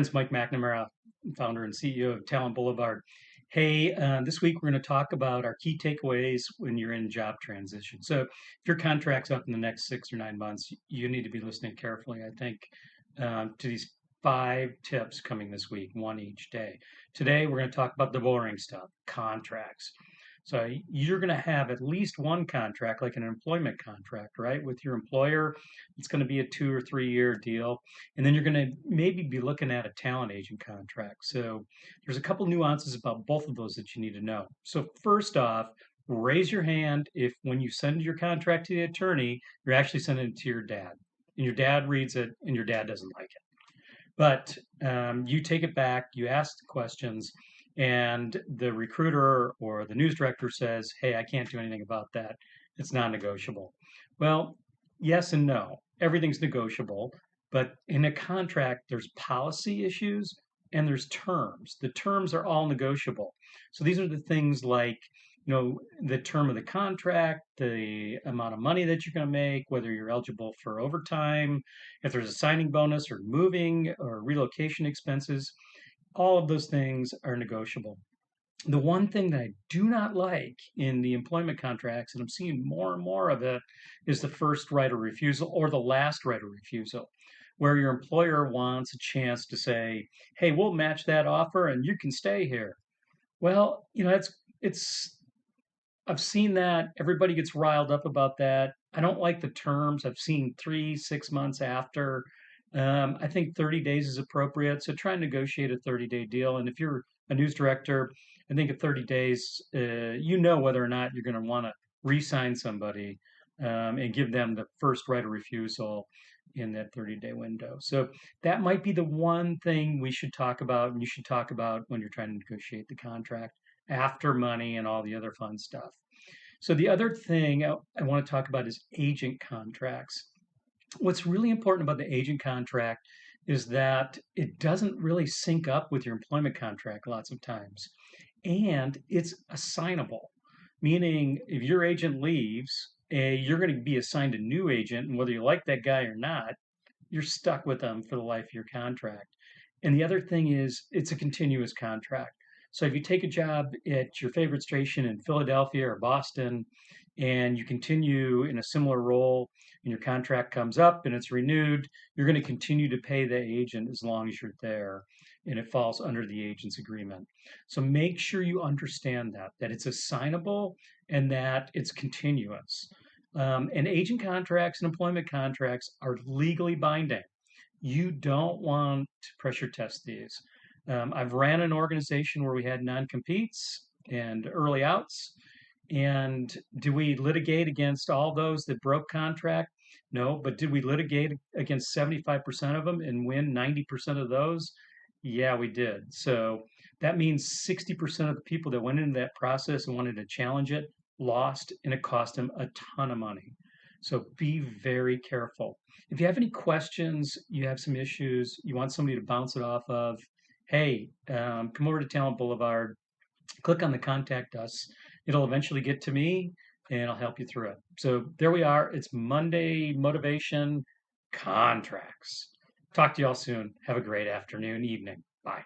It's Mike McNamara, founder and CEO of Talent Boulevard. Hey, this week we're going to talk about our key takeaways when you're in job transition. So, if your contract's up in the next 6 or 9 months, you need to be listening carefully, I think, to these 5 tips coming this week, one each day. Today, we're going to talk about the boring stuff, contracts. So you're going to have at least one contract, like an employment contract, right, with your employer. It's going to be a 2 or 3 year deal. And then you're going to maybe be looking at a talent agent contract. So there's a couple nuances about both of those that you need to know. So first off, raise your hand if when you send your contract to the attorney, you're actually sending it to your dad. And your dad reads it and your dad doesn't like it. But you take it back, you ask the questions, and the recruiter or the news director says, "Hey, I can't do anything about that. It's non negotiable." Well, yes and no. Everything's negotiable, but in a contract, there's policy issues and there's terms. The terms are all negotiable. So these are the things like, the term of the contract, the amount of money that you're going to make, whether you're eligible for overtime, if there's a signing bonus or moving or relocation expenses. All of those things are negotiable. The one thing that I do not like in the employment contracts, and I'm seeing more and more of it, is the first right of refusal or the last right of refusal, where your employer wants a chance to say, "Hey, we'll match that offer and you can stay here." Well, it's I've seen that. Everybody gets riled up about that. I don't like the terms. I've seen 3, 6 months after. I think 30 days is appropriate. So try and negotiate a 30-day deal. And if you're a news director, I think at 30 days, you know whether or not you're going to want to re-sign somebody and give them the first right of refusal in that 30-day window. So that might be the one thing we should talk about, and you should talk about when you're trying to negotiate the contract after money and all the other fun stuff. So the other thing I want to talk about is agent contracts. What's really important about the agent contract is that it doesn't really sync up with your employment contract lots of times. And it's assignable, meaning if your agent leaves, you're going to be assigned a new agent. And whether you like that guy or not, you're stuck with them for the life of your contract. And the other thing is, it's a continuous contract. So if you take a job at your favorite station in Philadelphia or Boston, and you continue in a similar role, and your contract comes up and it's renewed, you're going to continue to pay the agent as long as you're there, and it falls under the agent's agreement. So make sure you understand that it's assignable and that it's continuous. And agent contracts and employment contracts are legally binding. You don't want to pressure test these. I've ran an organization where we had non-competes and early outs. And do we litigate against all those that broke contract? No, but did we litigate against 75% of them and win 90% of those? Yeah, we did. So that means 60% of the people that went into that process and wanted to challenge it lost, and it cost them a ton of money. So be very careful. If you have any questions, you have some issues, you want somebody to bounce it off of, hey, come over to Talent Boulevard, click on the contact us. It'll eventually get to me and I'll help you through it. So there we are. It's Monday Motivation Contracts. Talk to y'all soon. Have a great afternoon, evening. Bye.